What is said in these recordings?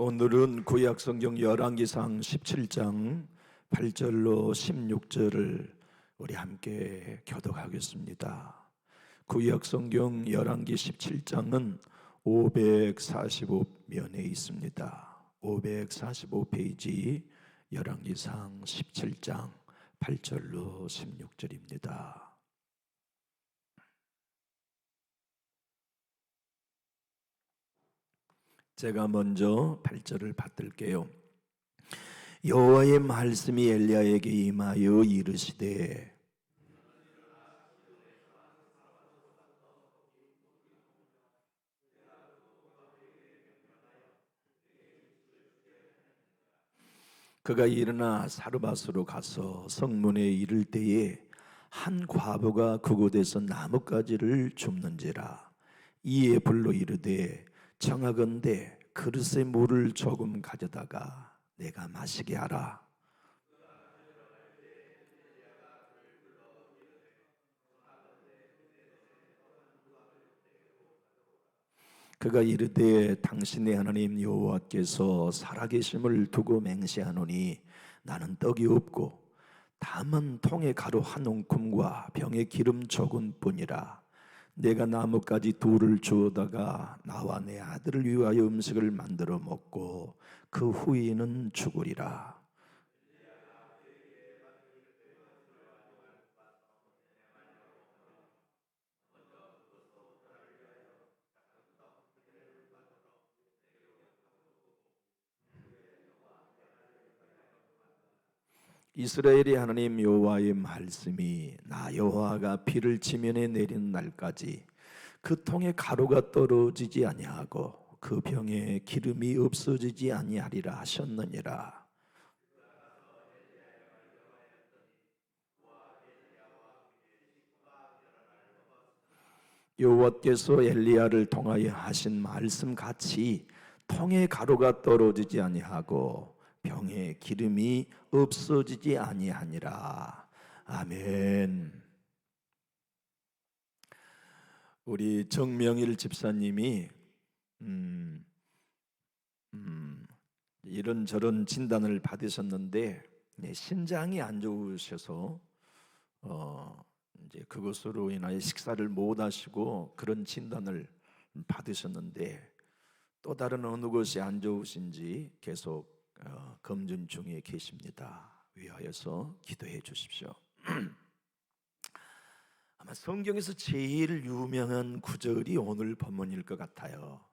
오늘은 구약성경 열왕기상 17장 8절로 16절을 우리 함께 교독하겠습니다. 구약성경 열왕기 17장은 545면에 있습니다. 545페이지 열왕기상 17장 8절로 16절입니다. 제가 먼저 8절을 받들게요. 여호와의 말씀이 엘리야에게 임하여 이르시되 그가 일어나 사르밧으로 가서 성문에 이를 때에 한 과부가 그곳에서 나뭇가지를 줍는지라. 이에 불러 이르되 청하건대 그릇에 물을 조금 가져다가 내가 마시게 하라. 그가 이르되 당신의 하나님 여호와께서 살아계심을 두고 맹세하노니 나는 떡이 없고 다만 통에 가루 한 움큼과 병에 기름 조금 뿐이라. 내가 나뭇가지 둘을 주어다가 나와 내 아들을 위하여 음식을 만들어 먹고 그 후에는 죽으리라. 이스라엘의 하나님 여호와의 말씀이 나 여호와가 비를 지면에 내리는 날까지 그 통에 가루가 떨어지지 아니하고 그 병에 기름이 없어지지 아니하리라 하셨느니라. 여호와께서 엘리야를 통하여 하신 말씀 같이 통에 가루가 떨어지지 아니하고 병에 기름이 없어지지 아니하니라. 아멘. 우리 정명일 집사님이 이런저런 진단을 받으셨는데 신장이 안 좋으셔서 이제 그것으로 인하여 식사를 못 하시고 그런 진단을 받으셨는데 또 다른 어느 것이 안 좋으신지 계속 검진 중에 계십니다. 위하여서 기도해 주십시오. 아마 성경에서 제일 유명한 구절이 오늘 본문일 것 같아요.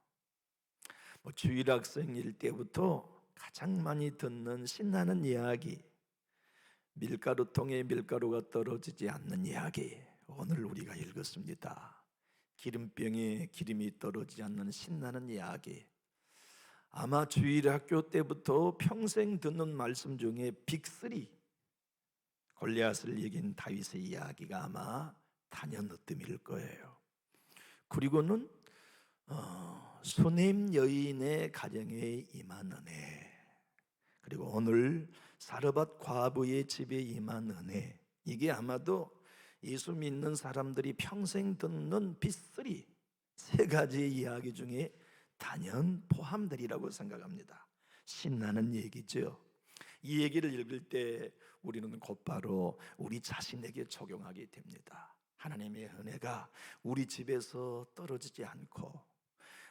주일학생일 때부터 가장 많이 듣는 신나는 이야기, 밀가루통에 밀가루가 떨어지지 않는 이야기, 오늘 우리가 읽었습니다. 기름병에 기름이 떨어지지 않는 신나는 이야기. 아마 주일학교 때부터 평생 듣는 말씀 중에 빅3, 골리앗을 이긴 다윗의 이야기가 아마 단연으뜸일 거예요. 그리고는 수넴 여인의 가정에 임한 은혜, 그리고 오늘 사르밧 과부의 집에 임한 은혜, 이게 아마도 예수 믿는 사람들이 평생 듣는 빅3, 세 가지의 이야기 중에 단연 포함되리라고 생각합니다. 신나는 얘기죠. 이 얘기를 읽을 때 우리는 곧바로 우리 자신에게 적용하게 됩니다. 하나님의 은혜가 우리 집에서 떨어지지 않고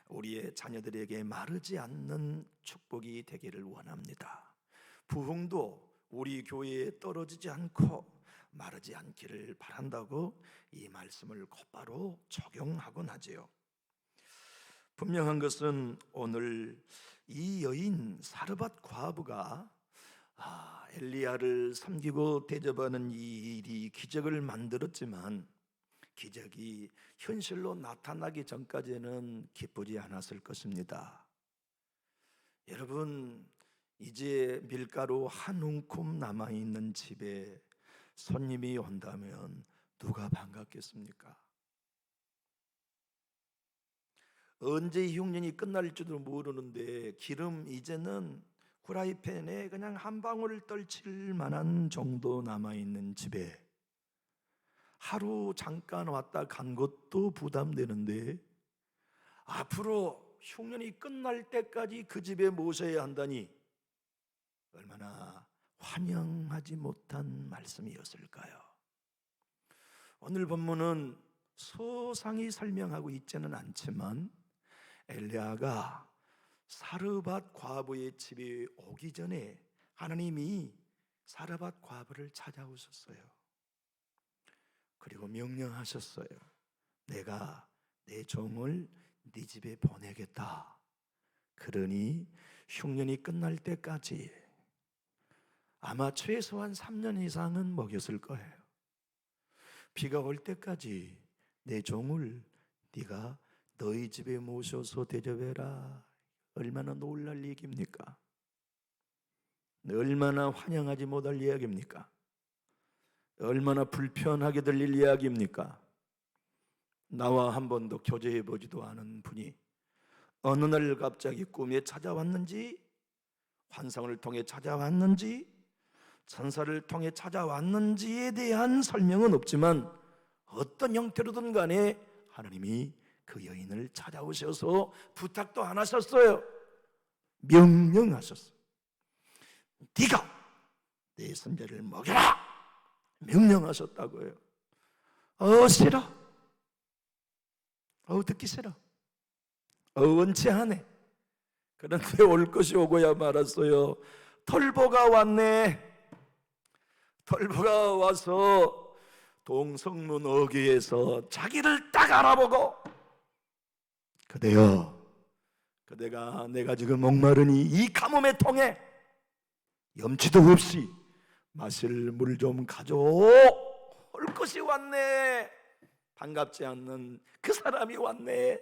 우리의 자녀들에게 마르지 않는 축복이 되기를 원합니다. 부흥도 우리 교회에 떨어지지 않고 마르지 않기를 바란다고 이 말씀을 곧바로 적용하곤 하지요. 분명한 것은 오늘 이 여인 사르밧 과부가 엘리야를 섬기고 대접하는 이 일이 기적을 만들었지만 기적이 현실로 나타나기 전까지는 기쁘지 않았을 것입니다. 여러분, 이제 밀가루 한 움큼 남아있는 집에 손님이 온다면 누가 반갑겠습니까? 언제 이 흉년이 끝날지도 모르는데 기름 이제는 후라이팬에 그냥 한 방울 떨칠 만한 정도 남아있는 집에 하루 잠깐 왔다 간 것도 부담되는데 앞으로 흉년이 끝날 때까지 그 집에 모셔야 한다니 얼마나 환영하지 못한 말씀이었을까요? 오늘 본문은 소상히 설명하고 있지는 않지만 엘리야가 사르밧 과부의 집에 오기 전에 하나님이 사르밧 과부를 찾아오셨어요. 그리고 명령하셨어요. 내가 내 종을 네 집에 보내겠다. 그러니 흉년이 끝날 때까지 아마 최소한 3년 이상은 먹였을 거예요. 비가 올 때까지 내 종을 네가 너희 집에 모셔서 대접해라. 얼마나 놀랄 얘기입니까? 얼마나 환영하지 못할 이야기입니까? 얼마나 불편하게 들릴 이야기입니까? 나와 한 번도 교제해 보지도 않은 분이 어느 날 갑자기 꿈에 찾아왔는지, 환상을 통해 찾아왔는지, 천사를 통해 찾아왔는지에 대한 설명은 없지만 어떤 형태로든 간에 하나님이 그 여인을 찾아오셔서 부탁도 안 하셨어요. 명령하셨어요. 네가 내 손자를 먹여라. 명령하셨다고요. 싫어. 듣기 싫어. 원치 않네. 그런데 올 것이 오고야 말았어요. 털보가 왔네. 털보가 와서 동성문 어귀에서 자기를 딱 알아보고, 그대여, 그대가 내가 지금 목마르니 이 가뭄에 통해 염치도 없이 마실 물 좀 가져오. 올 것이 왔네. 반갑지 않는 그 사람이 왔네.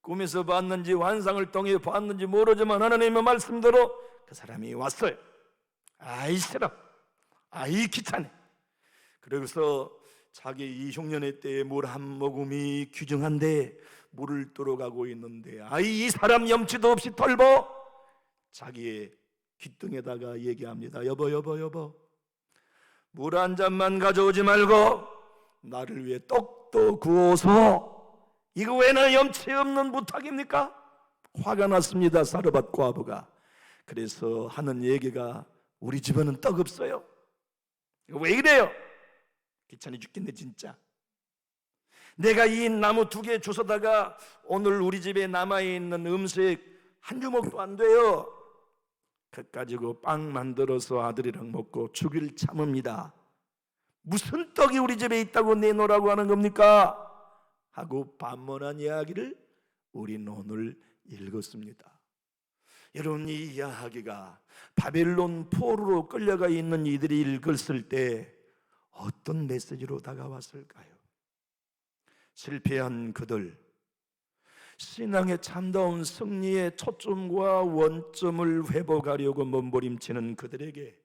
꿈에서 봤는지 환상을 통해 봤는지 모르지만 하나님의 말씀대로 그 사람이 왔어요. 아이 싫어. 아이 귀찮네. 그래서 자기 이 흉년의 때에 물 한 모금이 귀중한데 물을 뚫어가고 있는데 이 사람 염치도 없이 털보 자기의 귓등에다가 얘기합니다. 여보 물 한 잔만 가져오지 말고 나를 위해 떡도 구워서. 이거 왜 나 염치 없는 부탁입니까? 화가 났습니다. 사르밧 과부가. 그래서 하는 얘기가 우리 집에는 떡 없어요. 이거 왜 이래요? 귀찮이 죽겠네 진짜. 내가 이 나무 2개 주워다가 오늘 우리 집에 남아있는 음식 한 주먹도 안 돼요. 그 가지고 빵 만들어서 아들이랑 먹고 죽일 참읍니다. 무슨 떡이 우리 집에 있다고 내놓으라고 하는 겁니까? 하고 반문한 이야기를 우리는 오늘 읽었습니다. 여러분, 이 이야기가 바벨론 포로로 끌려가 있는 이들이 읽었을 때 어떤 메시지로 다가왔을까요? 실패한 그들, 신앙의 참다운 승리의 초점과 원점을 회복하려고 몸부림치는 그들에게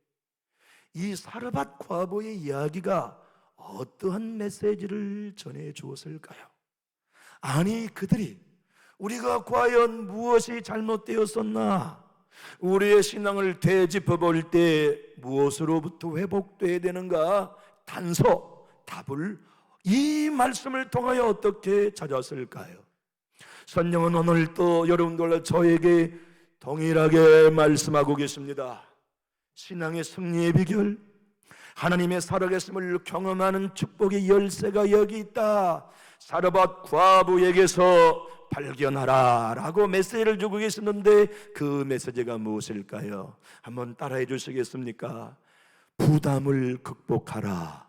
이 사르밧 과부의 이야기가 어떠한 메시지를 전해 주었을까요? 아니, 그들이 우리가 과연 무엇이 잘못되었었나? 우리의 신앙을 되짚어 볼 때 무엇으로부터 회복돼야 되는가? 단서, 답을 이 말씀을 통하여 어떻게 찾았을까요? 성령은 오늘 또 여러분들과 저에게 동일하게 말씀하고 계십니다. 신앙의 승리의 비결, 하나님의 살아계심을 경험하는 축복의 열쇠가 여기 있다. 사르밧 과부에게서 발견하라 라고 메시지를 주고 계시는데 그 메시지가 무엇일까요? 한번 따라해 주시겠습니까? 부담을 극복하라.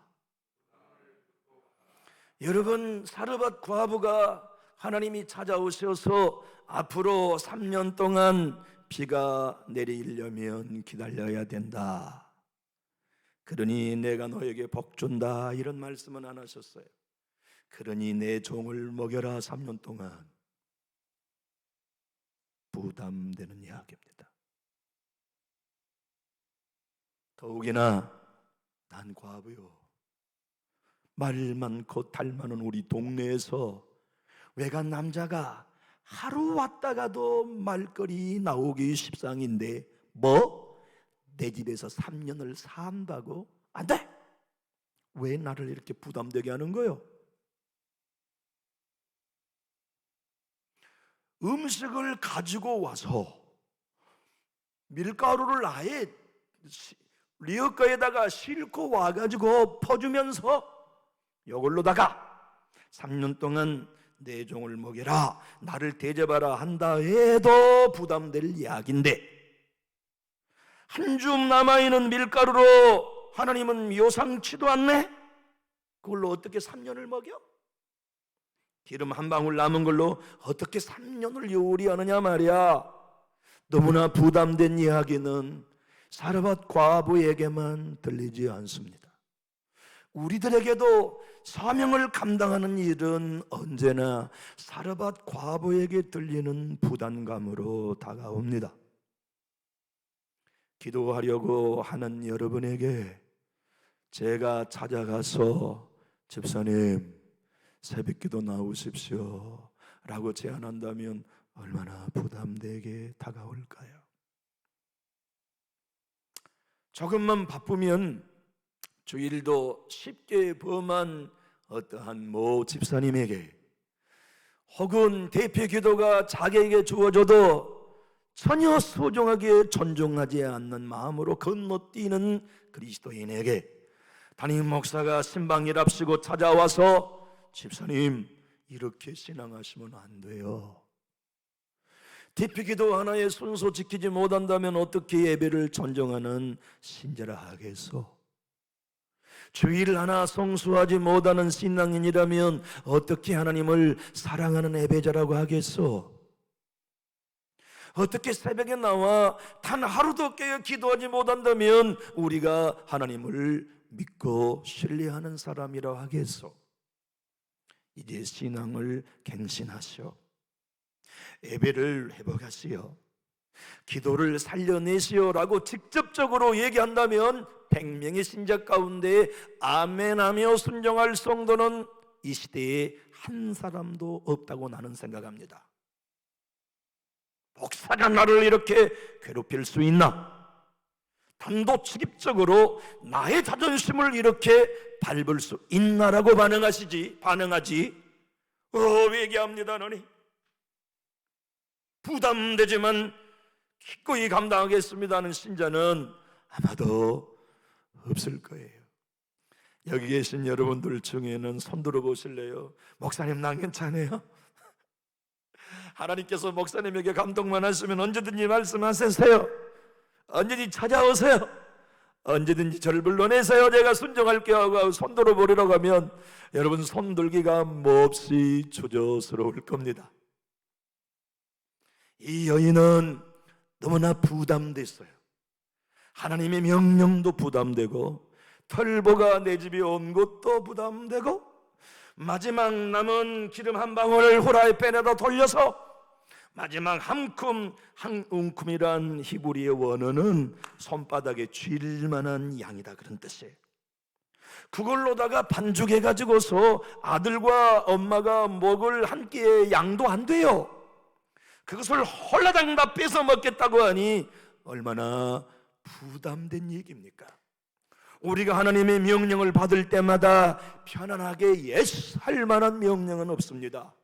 여러분, 사르밧 과부가 하나님이 찾아오셔서 앞으로 3년 동안 비가 내리려면 기다려야 된다. 그러니 내가 너에게 복 준다. 이런 말씀은 안 하셨어요. 그러니 내 종을 먹여라. 3년 동안. 부담되는 이야기입니다. 더욱이나 난 과부요. 말 많고 탈 많은 우리 동네에서 외간 남자가 하루 왔다가도 말거리 나오기 십상인데 내 집에서 3년을 산다고? 안 돼! 왜 나를 이렇게 부담되게 하는 거요? 음식을 가지고 와서 밀가루를 아예 리어커에다가 싣고 와가지고 퍼주면서 이걸로다가 3년 동안 내 종을 먹여라, 나를 대접하라 한다 해도 부담될 이야기인데, 한 줌 남아있는 밀가루로 하나님은 요상치도 않네? 그걸로 어떻게 3년을 먹여? 기름 한 방울 남은 걸로 어떻게 3년을 요리하느냐 말이야. 너무나 부담된 이야기는 사르밧 과부에게만 들리지 않습니다. 우리들에게도 사명을 감당하는 일은 언제나 사르밧 과부에게 들리는 부담감으로 다가옵니다. 기도하려고 하는 여러분에게 제가 찾아가서 집사님 새벽기도 나오십시오 라고 제안한다면 얼마나 부담되게 다가올까요? 조금만 바쁘면 주일도 쉽게 범한 어떠한 모 집사님에게 혹은 대표 기도가 자기에게 주어져도 전혀 소중하게 존중하지 않는 마음으로 건너뛰는 그리스도인에게 담임 목사가 신방일합시고 찾아와서 집사님 이렇게 신앙하시면 안 돼요. 대표 기도 하나의 순서 지키지 못한다면 어떻게 예배를 존중하는 신자라 하겠소? 주일 하나 성수하지 못하는 신앙인이라면 어떻게 하나님을 사랑하는 예배자라고 하겠소? 어떻게 새벽에 나와 단 하루도 깨어 기도하지 못한다면 우리가 하나님을 믿고 신뢰하는 사람이라고 하겠소? 이제 신앙을 갱신하시오. 예배를 회복하시오. 기도를 살려내시오라고 직접적으로 얘기한다면 100명의 신자 가운데 아멘하며 순종할 성도는 이 시대에 한 사람도 없다고 나는 생각합니다. 목사가 나를 이렇게 괴롭힐 수 있나? 단도직입적으로 나의 자존심을 이렇게 밟을 수 있나라고 반응하지. 얘기합니다. 너니 부담되지만 기꺼이 감당하겠습니다 하는 신자는 아마도 없을 거예요. 여기 계신 여러분들 중에는 손 들어 보실래요? 목사님 난 괜찮아요? 하나님께서 목사님에게 감동만 하시면 언제든지 말씀하세요. 언제든지 찾아오세요. 언제든지 저를 불러내세요. 제가 순종할게요 하고 손 들어 보려고 하면 여러분 손 들기가 몹시 주저스러울 겁니다. 이 여인은 너무나 부담됐어요. 하나님의 명령도 부담되고 털보가 내 집에 온 것도 부담되고 마지막 남은 기름 한 방울을 후라이팬에다 돌려서 마지막 한 웅큼이란 히브리의 원어는 손바닥에 쥘 만한 양이다 그런 뜻이에요. 그걸로다가 반죽해가지고서 아들과 엄마가 먹을 한 끼의 양도 안 돼요. 그것을 홀라당 다 뺏어 먹겠다고 하니 얼마나 부담된 얘기입니까? 우리가 하나님의 명령을 받을 때마다 편안하게 예스 할 만한 명령은 없습니다.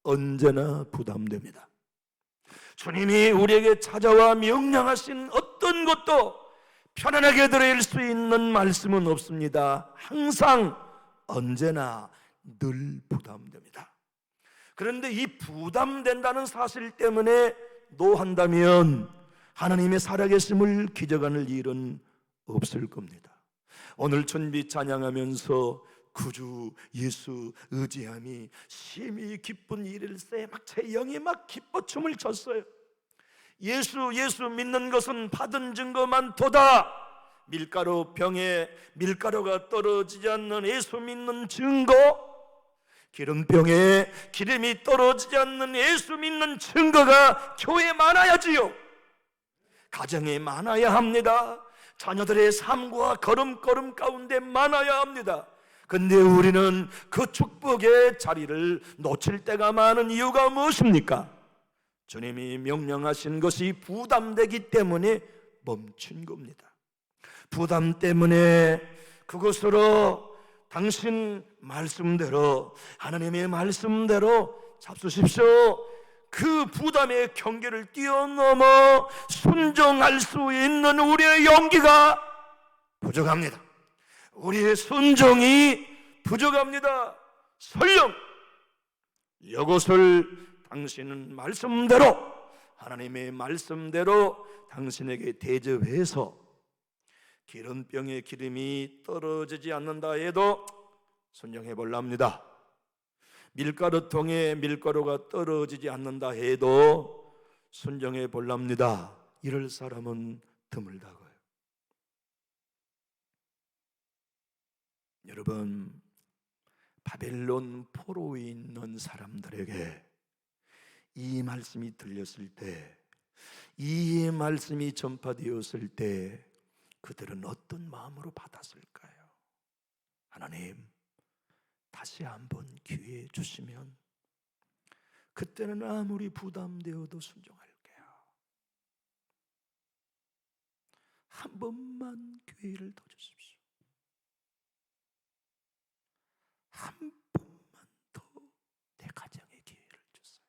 언제나 부담됩니다. 주님이 우리에게 찾아와 명령하신 어떤 것도 편안하게 들을 수 있는 말씀은 없습니다. 항상 언제나 늘 부담됩니다. 그런데 이 부담된다는 사실 때문에 노한다면 하나님의 살아계심을 기적하는 일은 없을 겁니다. 오늘 천비 찬양하면서 구주 예수 의지함이 심히 기쁜 일일세 막 제 영이 막 기뻐 춤을 췄어요. 예수 믿는 것은 받은 증거만 도다. 밀가루 병에 밀가루가 떨어지지 않는 예수 믿는 증거, 기름병에 기름이 떨어지지 않는 예수 믿는 증거가 교회에 많아야지요. 가정에 많아야 합니다. 자녀들의 삶과 걸음걸음 가운데 많아야 합니다. 근데 우리는 그 축복의 자리를 놓칠 때가 많은 이유가 무엇입니까? 주님이 명령하신 것이 부담되기 때문에 멈춘 겁니다. 부담 때문에 그것으로 당신 말씀대로 하나님의 말씀대로 잡수십시오. 그 부담의 경계를 뛰어넘어 순종할 수 있는 우리의 용기가 부족합니다. 우리의 순종이 부족합니다. 설령 이것을 당신은 말씀대로, 하나님의 말씀대로 당신에게 대접해서 기름병의 기름이 떨어지지 않는다 해도 순종해 볼랍니다. 밀가루통에 밀가루가 떨어지지 않는다 해도 순종해 볼랍니다. 이럴 사람은 드물다고요. 여러분, 바벨론 포로에 있는 사람들에게 이 말씀이 들렸을 때, 이 말씀이 전파되었을 때 그들은 어떤 마음으로 받았을까요? 하나님, 다시 한번 기회 주시면 그때는 아무리 부담되어도 순종할게요. 한 번만 기회를 더 주십시오. 한 번만 더 내 가정에 기회를 주세요.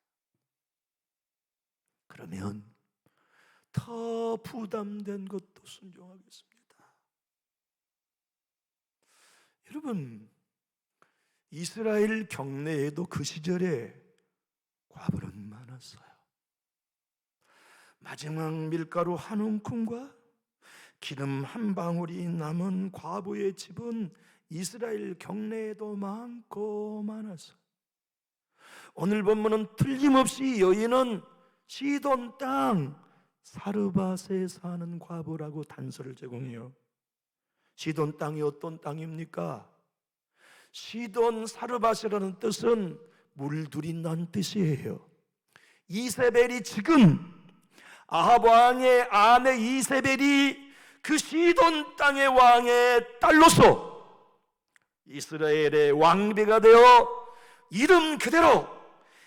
그러면 더 부담된 것도 순종하겠습니다. 여러분, 이스라엘 경내에도 그 시절에 과부는 많았어요. 마지막 밀가루 한 움큼과 기름 한 방울이 남은 과부의 집은 이스라엘 경내에도 많고 많았어요. 오늘 본문은 틀림없이 여인은 시돈 땅 사르밧에 사는 과부라고 단서를 제공해요. 시돈 땅이 어떤 땅입니까? 시돈 사르밧이라는 뜻은 물들이 난 뜻이에요. 이세벨이 지금 아합 왕의 아내 이세벨이 그 시돈 땅의 왕의 딸로서 이스라엘의 왕비가 되어 이름 그대로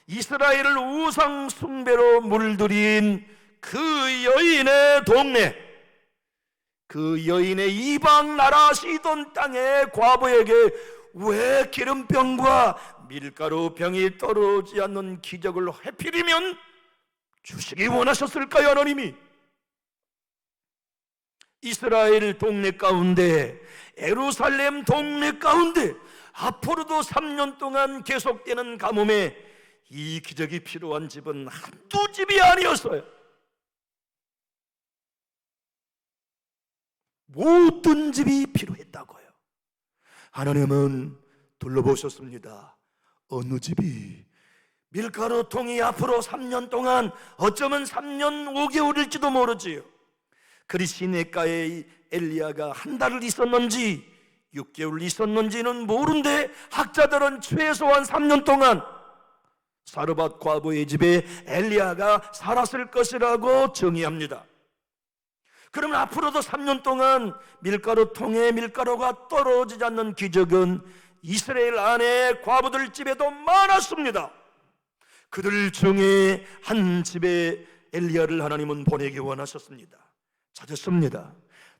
이스라엘을 우상 숭배로 물들인 그 여인의 동네, 그 여인의 이방 나라 시돈 땅의 과부에게 왜 기름병과 밀가루병이 떨어지지 않는 기적을 하필이면 주시기 원하셨을까요? 하나님이 이스라엘 동네 가운데, 예루살렘 동네 가운데 앞으로도 3년 동안 계속되는 가뭄에 이 기적이 필요한 집은 한두 집이 아니었어요. 모든 집이 필요했다고요. 하나님은 둘러보셨습니다. 어느 집이 밀가루통이 앞으로 3년 동안, 어쩌면 3년 5개월일지도 모르지요. 그리 시내가에 엘리야가 한 달을 있었는지 6개월 있었는지는 모른데 학자들은 최소한 3년 동안 사르밧 과부의 집에 엘리야가 살았을 것이라고 정의합니다. 그러면 앞으로도 3년 동안 밀가루통에 밀가루가 떨어지지 않는 기적은 이스라엘 안에 과부들 집에도 많았습니다. 그들 중에 한 집에 엘리야를 하나님은 보내기 원하셨습니다. 찾았습니다.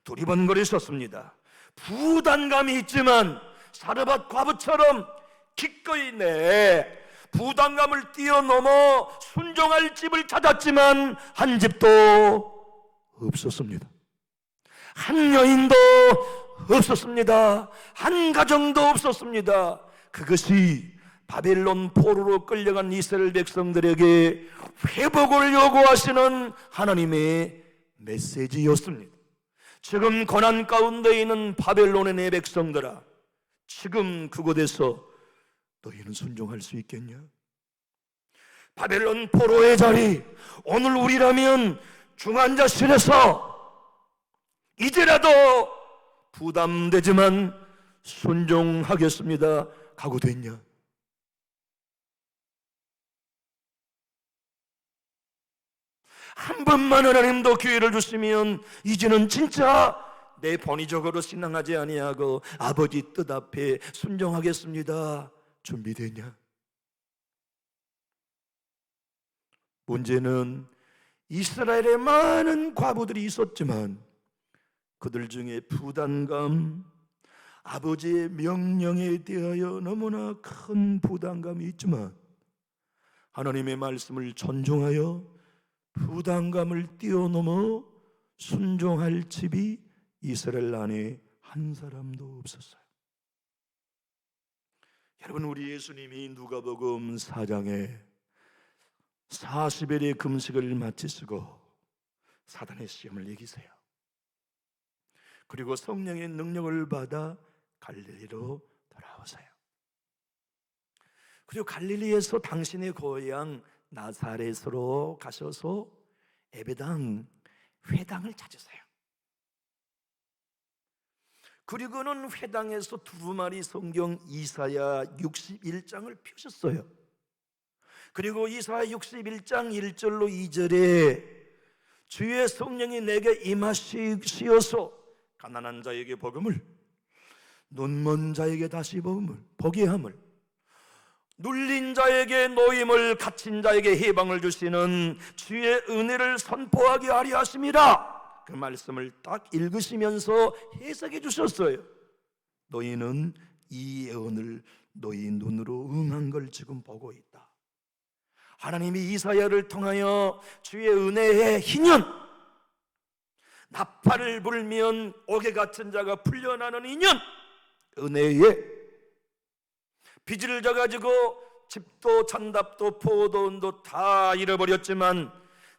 두리번거렸었습니다. 부담감이 있지만 사르밧 과부처럼 기꺼이 내 부담감을 뛰어넘어 순종할 집을 찾았지만 한 집도 없었습니다. 한 여인도 없었습니다. 한 가정도 없었습니다. 그것이 바벨론 포로로 끌려간 이스라엘 백성들에게 회복을 요구하시는 하나님의 메시지였습니다. 지금 고난 가운데 있는 바벨론의 내 백성들아, 지금 그곳에서 너희는 순종할 수 있겠냐? 바벨론 포로의 자리, 오늘 우리라면 중환자실에서 이제라도 부담되지만 순종하겠습니다. 각오됐냐? 한 번만 하나님도 기회를 주시면 이제는 진짜 내 본의적으로 신앙하지 아니하고 아버지 뜻 앞에 순종하겠습니다. 준비되냐? 문제는 이스라엘에 많은 과부들이 있었지만 그들 중에 부담감, 아버지의 명령에 대하여 너무나 큰 부담감이 있지만 하나님의 말씀을 존중하여 부담감을 뛰어넘어 순종할 집이 이스라엘 안에 한 사람도 없었어요. 여러분, 우리 예수님이 누가복음 4장에 40일의 금식을 마치시고 사단의 시험을 이기세요. 그리고 성령의 능력을 받아 갈릴리로 돌아오세요. 그리고 갈릴리에서 당신의 고향 나사렛으로 가셔서 예배당 회당을 찾으세요. 그리고는 회당에서 두루마리 성경 이사야 61장을 펴셨어요. 그리고 이사야 61장 1절로 2절에 주의 성령이 내게 임하시어서 가난한 자에게 복음을, 눈먼 자에게 다시 복음을 보게 함을, 눌린 자에게 노임을, 갇힌 자에게 해방을 주시는 주의 은혜를 선포하게 하려 하심이라. 그 말씀을 딱 읽으시면서 해석해 주셨어요. 너희는 이 예언을 너희 눈으로 응한 걸 지금 보고 있다. 하나님이 이사야를 통하여 주의 은혜의 희년, 나팔을 불면 옥에 갇힌 자가 풀려나는 인연, 은혜의 빚을 져가지고 집도 잔답도 포도원도 다 잃어버렸지만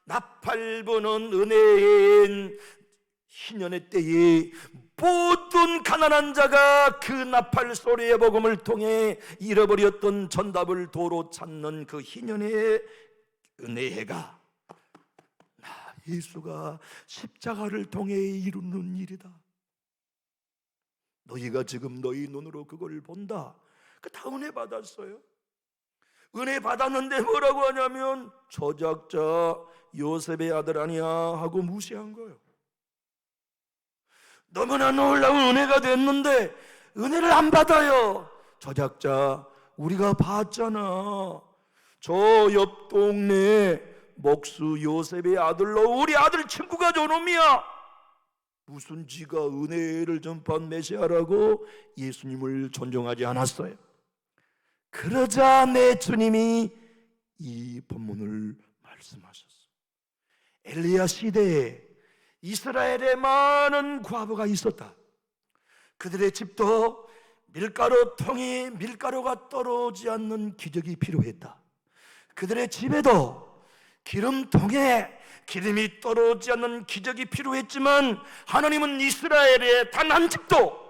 나팔 부는 은혜의 희년의 때에 모든 가난한 자가 그 나팔 소리의 복음을 통해 잃어버렸던 전답을 도로 찾는 그 희년의 은혜가 예수가 십자가를 통해 이루는 일이다. 너희가 지금 너희 눈으로 그걸 본다. 그 다 은혜 받았어요. 은혜 받았는데 뭐라고 하냐면 저작자 요셉의 아들 아니야 하고 무시한 거예요. 너무나 놀라운 은혜가 됐는데 은혜를 안 받아요. 저작자 우리가 봤잖아. 저 옆 동네 목수 요셉의 아들로 우리 아들 친구가 저놈이야. 무슨 지가 은혜를 전파한 메시아라고 예수님을 존중하지 않았어요. 그러자 내 주님이 이 본문을 말씀하셨어요. 엘리야 시대에 이스라엘에 많은 과부가 있었다. 그들의 집도 밀가루 통에 밀가루가 떨어지지 않는 기적이 필요했다. 그들의 집에도 기름통에 기름이 떨어지지 않는 기적이 필요했지만 하나님은 이스라엘의 단 한 집도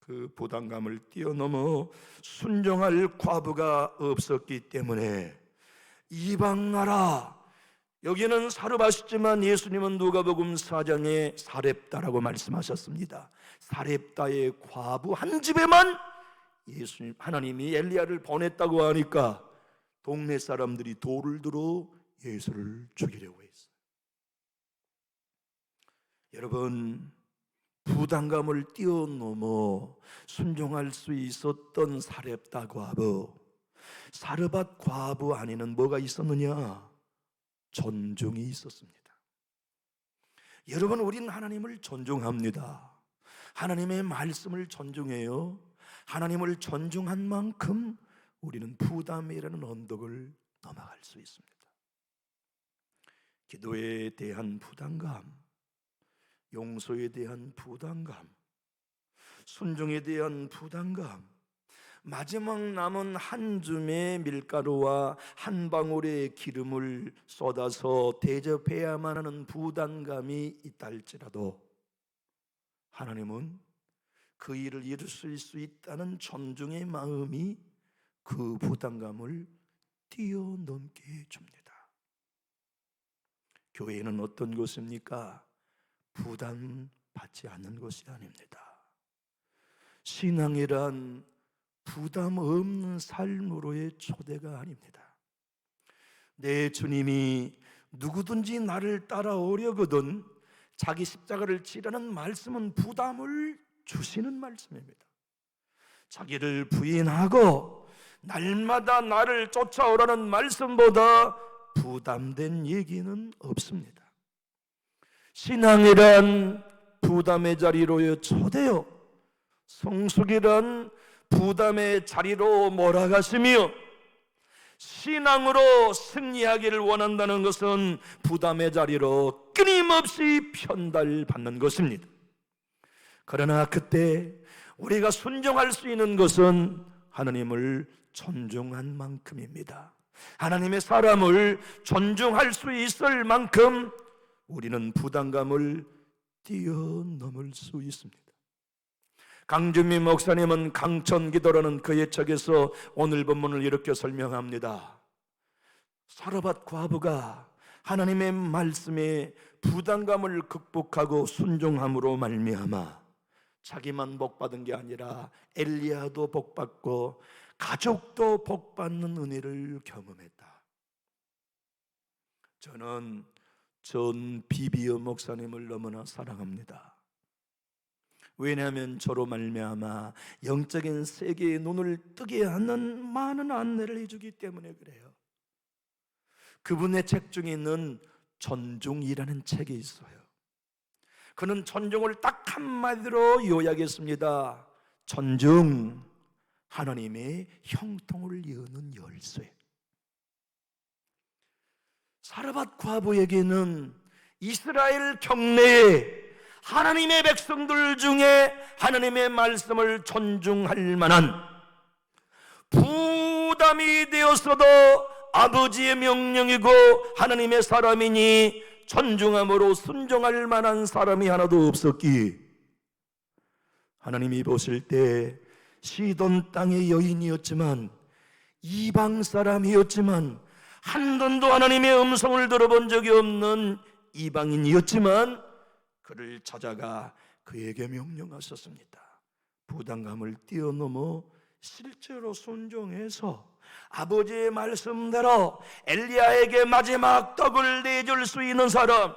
그 부담감을 뛰어넘어 순종할 과부가 없었기 때문에 이방 나라, 여기는 사르밧이지만 예수님은 누가복음 4장에 사렙다라고 말씀하셨습니다. 사렙다의 과부 한 집에만 예수님 하나님이 엘리야를 보냈다고 하니까 동네 사람들이 돌을 들어 예수를 죽이려고 했어요. 여러분, 부담감을 뛰어넘어 순종할 수 있었던 사렙다 과부, 사르밧 과부 안에는 뭐가 있었느냐? 존중이 있었습니다. 여러분, 우리는 하나님을 존중합니다. 하나님의 말씀을 존중해요. 하나님을 존중한 만큼 우리는 부담이라는 언덕을 넘어갈 수 있습니다. 기도에 대한 부담감, 용서에 대한 부담감, 순종에 대한 부담감, 마지막 남은 한 줌의 밀가루와 한 방울의 기름을 쏟아서 대접해야만 하는 부담감이 있다 할지라도 하나님은 그 일을 이룰 수 있다는 존중의 마음이 그 부담감을 뛰어넘게 해줍니다. 교회는 어떤 곳입니까? 부담받지 않는 것이 아닙니다. 신앙이란 부담 없는 삶으로의 초대가 아닙니다. 내 주님이 누구든지 나를 따라오려거든 자기 십자가를 지라는 말씀은 부담을 주시는 말씀입니다. 자기를 부인하고 날마다 나를 쫓아오라는 말씀보다 부담된 얘기는 없습니다. 신앙이란 부담의 자리로의 초대요, 성숙이란 부담의 자리로 몰아가시며 신앙으로 승리하기를 원한다는 것은 부담의 자리로 끊임없이 편달받는 것입니다. 그러나 그때 우리가 순종할 수 있는 것은 하나님을 존중한 만큼입니다. 하나님의 사람을 존중할 수 있을 만큼 우리는 부담감을 뛰어넘을 수 있습니다. 강준민 목사님은 강천기도라는 그의 책에서 오늘 본문을 이렇게 설명합니다. 사르밧 과부가 하나님의 말씀에 부담감을 극복하고 순종함으로 말미암아 자기만 복받은 게 아니라 엘리야도 복받고 가족도 복받는 은혜를 경험했다. 저는 존 비비어 목사님을 너무나 사랑합니다. 왜냐하면 저로 말미암아 영적인 세계의 눈을 뜨게 하는 많은 안내를 해주기 때문에 그래요. 그분의 책 중에 있는 존중이라는 책이 있어요. 그는 존중을 딱 한마디로 요약했습니다. 존중, 하나님의 형통을 여는 열쇠. 사르밧 과부에게는 이스라엘 경내에 하나님의 백성들 중에 하나님의 말씀을 존중할 만한, 부담이 되었어도 아버지의 명령이고 하나님의 사람이니 존중함으로 순종할 만한 사람이 하나도 없었기에 하나님이 보실 때 시돈 땅의 여인이었지만, 이방 사람이었지만, 한 번도 하나님의 음성을 들어본 적이 없는 이방인이었지만 그를 찾아가 그에게 명령하셨습니다. 부담감을 뛰어넘어 실제로 순종해서 아버지의 말씀대로 엘리야에게 마지막 떡을 내줄 수 있는 사람,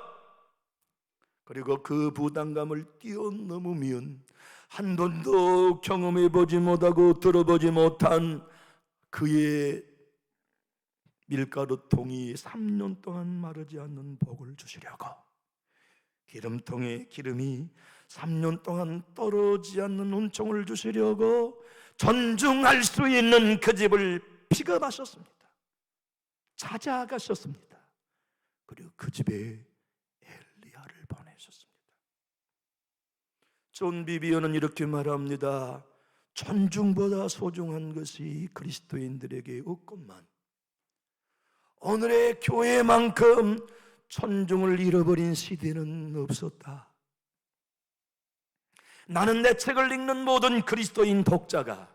그리고 그 부담감을 뛰어넘으면 한 번도 경험해보지 못하고 들어보지 못한 그의 밀가루통이 3년 동안 마르지 않는 복을 주시려고, 기름통에 기름이 3년 동안 떨어지지 않는 은총을 주시려고 존중할 수 있는 그 집을 픽업하셨습니다. 찾아가셨습니다. 그리고 그 집에 엘리야를 보내셨습니다. 존 비비어는 이렇게 말합니다. 존중보다 소중한 것이 그리스도인들에게 없건만 오늘의 교회만큼 존중을 잃어버린 시대는 없었다. 나는 내 책을 읽는 모든 그리스도인 독자가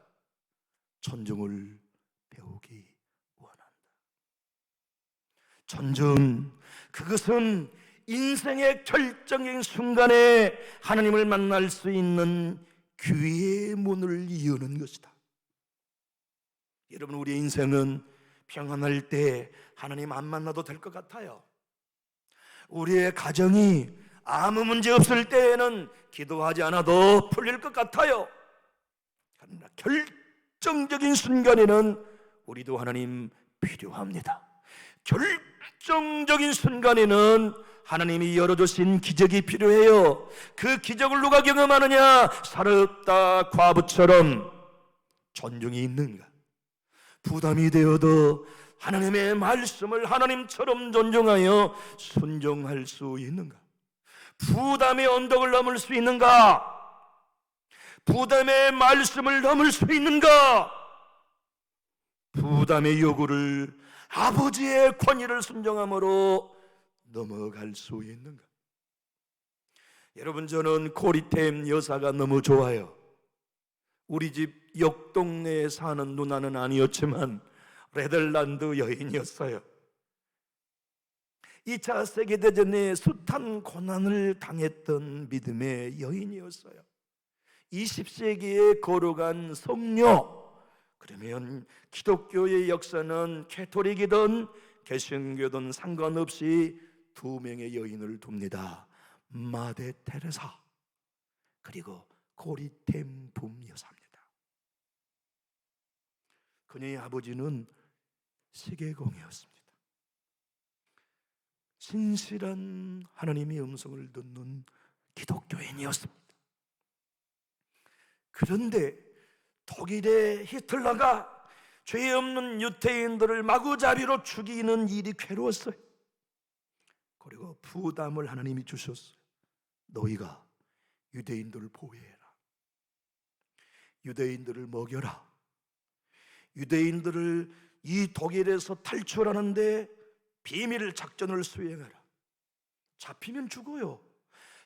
존중을 배우기 원한다. 존중, 그것은 인생의 결정적인 순간에 하나님을 만날 수 있는 기회의 문을 여는 것이다. 여러분, 우리의 인생은 평안할 때 하나님 안 만나도 될 것 같아요. 우리의 가정이 아무 문제 없을 때에는 기도하지 않아도 풀릴 것 같아요. 그러나 결정적인 순간에는 우리도 하나님 필요합니다. 결정적인 순간에는 하나님이 열어주신 기적이 필요해요. 그 기적을 누가 경험하느냐? 사르밧 과부처럼 존중이 있는가? 부담이 되어도 하나님의 말씀을 하나님처럼 존중하여 순종할 수 있는가? 부담의 언덕을 넘을 수 있는가? 부담의 말씀을 넘을 수 있는가? 부담의 요구를 아버지의 권위를 순종함으로 넘어갈 수 있는가? 여러분, 저는 고리템 여사가 너무 좋아요. 우리 집 옆 동네에 사는 누나는 아니었지만 네덜란드 여인이었어요. 2차 세계대전에 숱한 고난을 당했던 믿음의 여인이었어요. 20세기에 거룩한 성녀, 그러면 기독교의 역사는 캐토릭이든 개신교든 상관없이 두 명의 여인을 둡니다. 마대 테레사 그리고 고리템 붐 여사입니다. 그녀의 아버지는 세계공이었습니다. 진실한 하나님의 음성을 듣는 기독교인이었습니다. 그런데 독일의 히틀러가 죄 없는 유대인들을 마구잡이로 죽이는 일이 괴로웠어요. 그리고 부담을 하나님이 주셨어요. 너희가 유대인들을 보호해라. 유대인들을 먹여라. 유대인들을 이 독일에서 탈출하는데 비밀 작전을 수행하라. 잡히면 죽어요.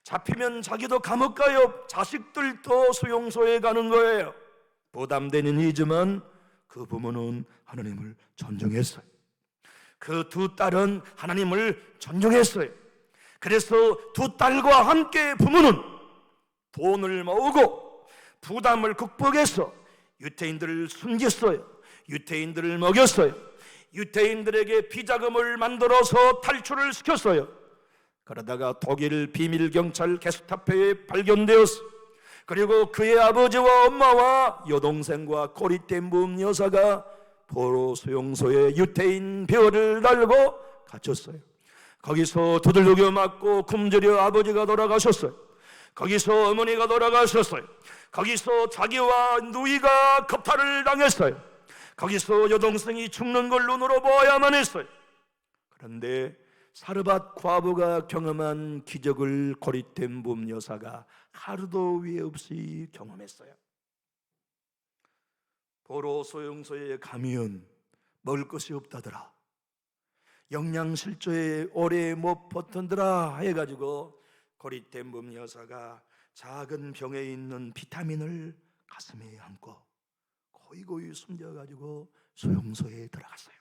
잡히면 자기도 감옥 가요. 자식들도 수용소에 가는 거예요. 부담되는 일이지만 그 부모는 하나님을 존중했어요. 그 두 딸은 하나님을 존중했어요. 그래서 두 딸과 함께 부모는 돈을 모으고 부담을 극복해서 유대인들을 숨겼어요. 유대인들을 먹였어요. 유대인들에게 비자금을 만들어서 탈출을 시켰어요. 그러다가 독일 비밀경찰 게스타포에 발견되었어요. 그리고 그의 아버지와 엄마와 여동생과 고리된 문 여사가 포로 수용소에 유태인 벼를 달고 갇혔어요. 거기서 두들겨 맞고 굶주려 아버지가 돌아가셨어요. 거기서 어머니가 돌아가셨어요. 거기서 자기와 누이가 겁탈을 당했어요. 거기서 여동생이 죽는 걸 눈으로 보아야만 했어요. 그런데 사르밧 과부가 경험한 기적을 고리된 봄 여사가 하루도 후회 없이 경험했어요. 포로 소용소에 가면 먹을 것이 없다더라. 영양실조에 오래 못 버튼더라 해가지고 고리된 봄 여사가 작은 병에 있는 비타민을 가슴에 안고 고이고이 숨겨가지고 소용소에 들어갔어요.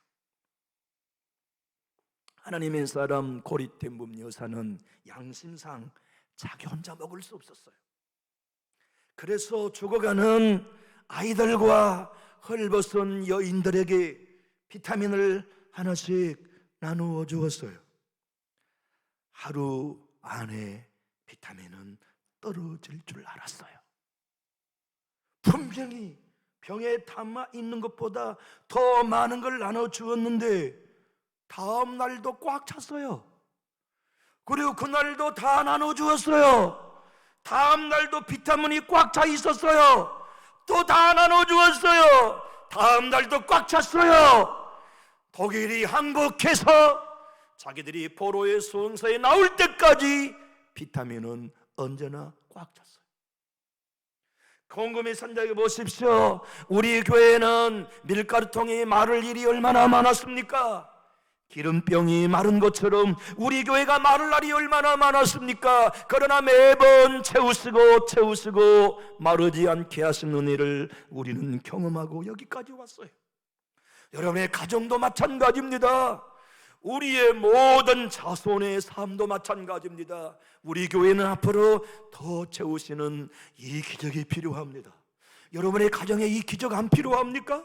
하나님의 사람 고리된 봄 여사는 양심상 자기 혼자 먹을 수 없었어요. 그래서 죽어가는 아이들과 헐벗은 여인들에게 비타민을 하나씩 나누어 주었어요. 하루 안에 비타민은 떨어질 줄 알았어요. 분명히 병에 담아 있는 것보다 더 많은 걸 나눠 주었는데 다음 날도 꽉 찼어요. 그리고 그날도 다 나눠 주었어요. 다음 날도 비타민이 꽉 차 있었어요. 또 다 나눠 주었어요. 다음 날도 꽉 찼어요. 독일이 항복해서 자기들이 포로의 수용소에 나올 때까지 비타민은 언제나 꽉 찼어요. 곰곰이 생각해 보십시오. 우리 교회는 밀가루통이 마를 일이 얼마나 많았습니까? 기름병이 마른 것처럼 우리 교회가 마를 날이 얼마나 많았습니까? 그러나 매번 채우시고 마르지 않게 하시는 일을 우리는 경험하고 여기까지 왔어요. 여러분의 가정도 마찬가지입니다. 우리의 모든 자손의 삶도 마찬가지입니다. 우리 교회는 앞으로 더 채우시는 이 기적이 필요합니다. 여러분의 가정에 이 기적 안 필요합니까?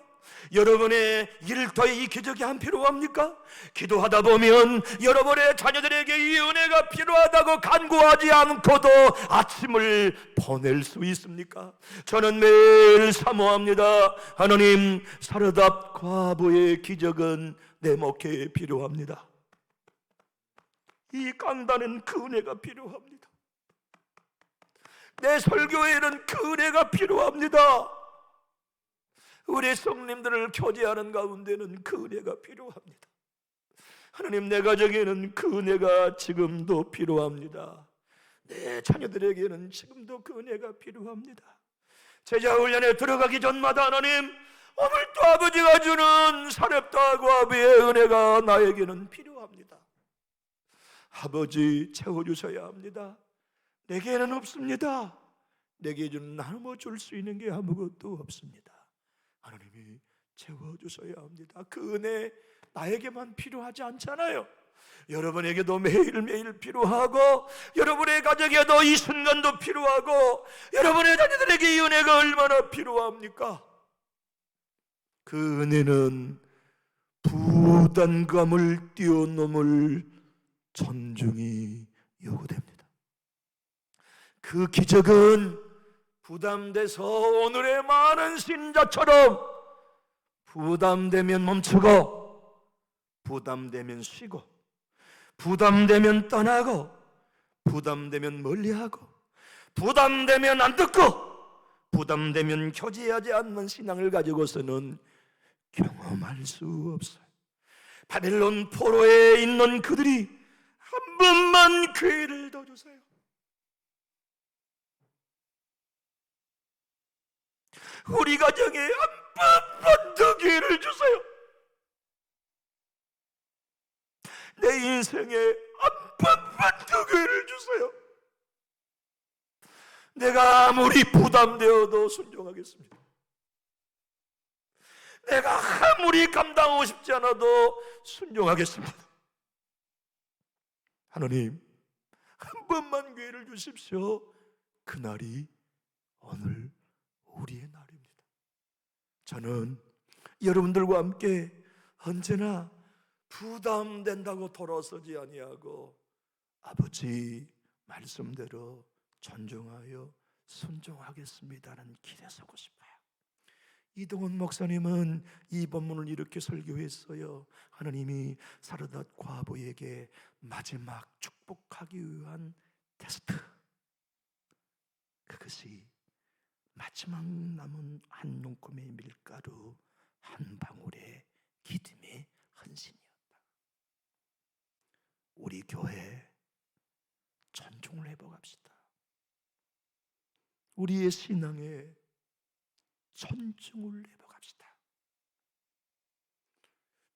여러분의 일터에 이 기적이 안 필요합니까? 기도하다 보면 여러분의 자녀들에게 이 은혜가 필요하다고 간구하지 않고도 아침을 보낼 수 있습니까? 저는 매일 사모합니다. 하나님, 사르밧 과부의 기적은 내 목회에 필요합니다. 이 강단은 그 은혜가 필요합니다. 내 설교에는 그 은혜가 필요합니다. 우리 성님들을 교제하는 가운데는 그 은혜가 필요합니다. 하나님, 내 가정에는 그 은혜가 지금도 필요합니다. 내 자녀들에게는 지금도 그 은혜가 필요합니다. 제자 훈련에 들어가기 전마다 하나님, 오늘도 아버지가 주는 사렙다 과부의 은혜가 나에게는 필요합니다. 아버지, 채워주셔야 합니다. 내게는 없습니다. 내게 주는 나눠 줄 수 있는 게 아무것도 없습니다. 하나님이 채워주셔야 합니다. 그 은혜 나에게만 필요하지 않잖아요. 여러분에게도 매일매일 필요하고, 여러분의 가정에도 이 순간도 필요하고, 여러분의 자녀들에게 이 은혜가 얼마나 필요합니까? 그 은혜는 부담감을 뛰어넘을 존중이 요구됩니다. 그 기적은 부담돼서 오늘의 많은 신자처럼 부담되면 멈추고, 부담되면 쉬고, 부담되면 떠나고, 부담되면 멀리하고, 부담되면 안 듣고, 부담되면 교제하지 않는 신앙을 가지고서는 경험할 수 없어요. 바벨론 포로에 있는 그들이 한 번만 기회를 더 주세요. 우리 가정에 한 번만 더 기회를 주세요. 내 인생에 한 번만 더 기회를 주세요. 내가 아무리 부담되어도 순종하겠습니다. 내가 아무리 감당하고 싶지 않아도 순종하겠습니다. 하나님, 한 번만 기회를 주십시오. 그날이 오늘 우리의 날입니다. 저는 여러분들과 함께 언제나 부담된다고 돌아서지 아니하고 아버지 말씀대로 존중하여 순종하겠습니다라는 길에 서고 싶어요. 이동훈 목사님은 이 본문을 이렇게 설교했어요. 하나님이 사르밧 과부에게 마지막 축복하기 위한 테스트, 그것이 마지막 남은 한 눈금의 밀가루 한 방울의 기름의 헌신이었다. 우리 교회 존중을 회복합시다. 우리의 신앙에 존중을 회복합시다.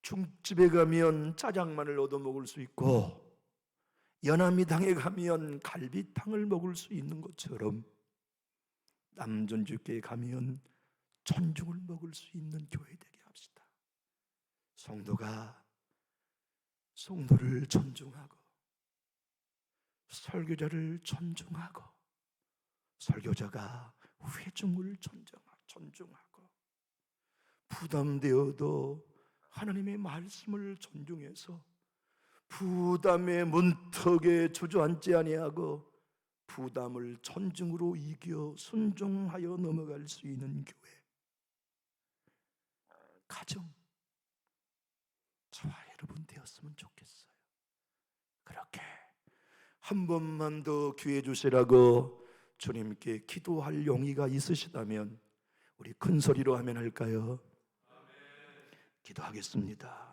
중집에 가면 짜장면을 얻어 먹을 수 있고 연암미당에 가면 갈비탕을 먹을 수 있는 것처럼 남전주교에 가면 존중을 먹을 수 있는 교회 되게 합시다. 성도가 성도를 존중하고 설교자를 존중하고 설교자가 회중을 존중하고 부담되어도 하나님의 말씀을 존중해서 부담의 문턱에 주저앉지 아니하고 부담을 존중으로 이겨 순종하여 넘어갈 수 있는 교회, 가정, 저와 여러분 되었으면 좋겠어요. 그렇게 한 번만 더 기회 주시라고 주님께 기도할 용의가 있으시다면 우리 큰 소리로 하면 할까요? 기도하겠습니다.